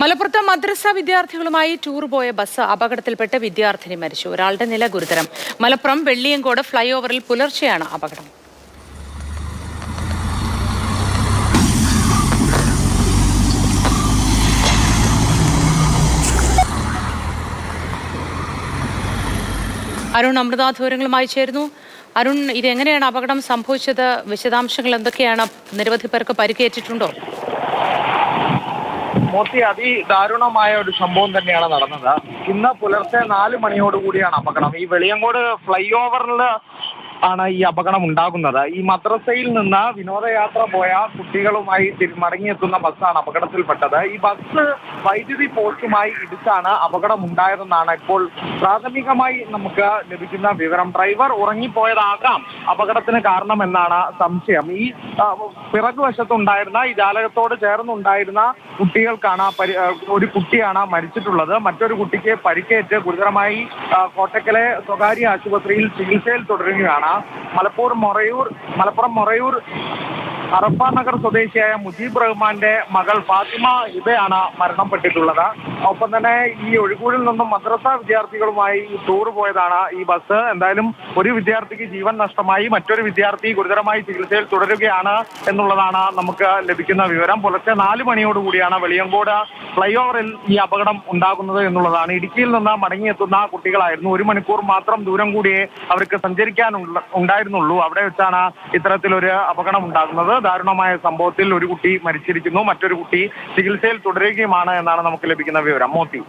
മലപ്പുറത്ത് മദ്രസ വിദ്യാർത്ഥികളുമായി ടൂർ പോയ ബസ് അപകടത്തിൽപ്പെട്ട് വിദ്യാർത്ഥിനി മരിച്ചു. ഒരാളുടെ നില ഗുരുതരം. മലപ്പുറം വെള്ളിയങ്കോട് ഫ്ളൈ ഓവറിൽ പുലർച്ചെയാണ് അപകടം. അരുൺ അമൃതാഥ് വിവരങ്ങളുമായി ചേരുന്നു. അരുൺ, ഇതെങ്ങനെയാണ് അപകടം സംഭവിച്ചത്? വിശദാംശങ്ങൾ എന്തൊക്കെയാണ്? നിരവധി പേർക്ക് പരിക്കേറ്റിട്ടുണ്ടോ? മോത്തി, അതിദാരുണമായ ഒരു സംഭവം തന്നെയാണ് നടന്നത്. ഇന്ന് പുലർച്ചെ 4 മണിയോടുകൂടിയാണ് അപകടം. ഈ വെളിയങ്കോട് ഫ്ലൈ ഓവറിൽ ആണ് ഈ അപകടം ഉണ്ടാകുന്നത്. ഈ മദ്രസയിൽ നിന്ന് വിനോദയാത്ര പോയ കുട്ടികളുമായി മടങ്ങിയെത്തുന്ന ബസ്സാണ് അപകടത്തിൽപ്പെട്ടത്. ഈ ബസ് വൈദ്യുതി പോസ്റ്റുമായി ഇടിച്ചാണ് അപകടം ഉണ്ടായതെന്നാണ് ഇപ്പോൾ പ്രാഥമികമായി നമുക്ക് ലഭിക്കുന്ന വിവരം. ഡ്രൈവർ ഉറങ്ങിപ്പോയതാകാം അപകടത്തിന് കാരണമെന്നാണ് സംശയം. ഈ പിറകുവശത്തുണ്ടായിരുന്ന ഈ ജാലകത്തോട് ചേർന്നുണ്ടായിരുന്ന കുട്ടികൾക്കാണ് ഒരു കുട്ടിയാണ് മരിച്ചിട്ടുള്ളത്. മറ്റൊരു കുട്ടിക്ക് പരിക്കേറ്റ് ഗുരുതരമായി കോട്ടക്കലെ സ്വകാര്യ ആശുപത്രിയിൽ ചികിത്സയിൽ തുടരുകയാണ്. മലപ്പുറം മൊറയൂർ അറഫ നഗർ സ്വദേശിയായ മുജീബ് റഹ്മാന്റെ മകൾ ഫാത്തിമ ഇബയാണ് മരണപ്പെട്ടിട്ടുള്ളത്. ഒപ്പം തന്നെ ഈ ഒഴുകൂരിൽ നിന്നും മദ്രസ വിദ്യാർത്ഥികളുമായി ടൂർ പോയതാണ് ഈ ബസ്. എന്തായാലും ഒരു വിദ്യാർത്ഥിക്ക് ജീവൻ നഷ്ടമായി, മറ്റൊരു വിദ്യാർത്ഥി ഗുരുതരമായി ചികിത്സയിൽ തുടരുകയാണ് എന്നുള്ളതാണ് നമുക്ക് ലഭിക്കുന്ന വിവരം. പുലർച്ചെ 4 മണിയോടുകൂടിയാണ് വെളിയങ്കോട് ഫ്ലൈ ഓവറിൽ ഈ അപകടം ഉണ്ടാകുന്നത് എന്നുള്ളതാണ്. ഇടുക്കിയിൽ നിന്ന് മടങ്ങിയെത്തുന്ന കുട്ടികളായിരുന്നു. 1 മണിക്കൂർ മാത്രം ദൂരം കൂടിയേ അവർക്ക് ഉണ്ടായിരുന്നുള്ളൂ. അവിടെ വെച്ചാണ് ഇത്തരത്തിലൊരു അപകടം ഉണ്ടാകുന്നത്. ദാരുണമായ സംഭവത്തിൽ ഒരു കുട്ടി മരിച്ചിരിക്കുന്നു, മറ്റൊരു കുട്ടി ചികിത്സയിൽ തുടരുകയുമാണ് എന്നാണ് നമുക്ക് ലഭിക്കുന്ന വിവരം. മോത്തി.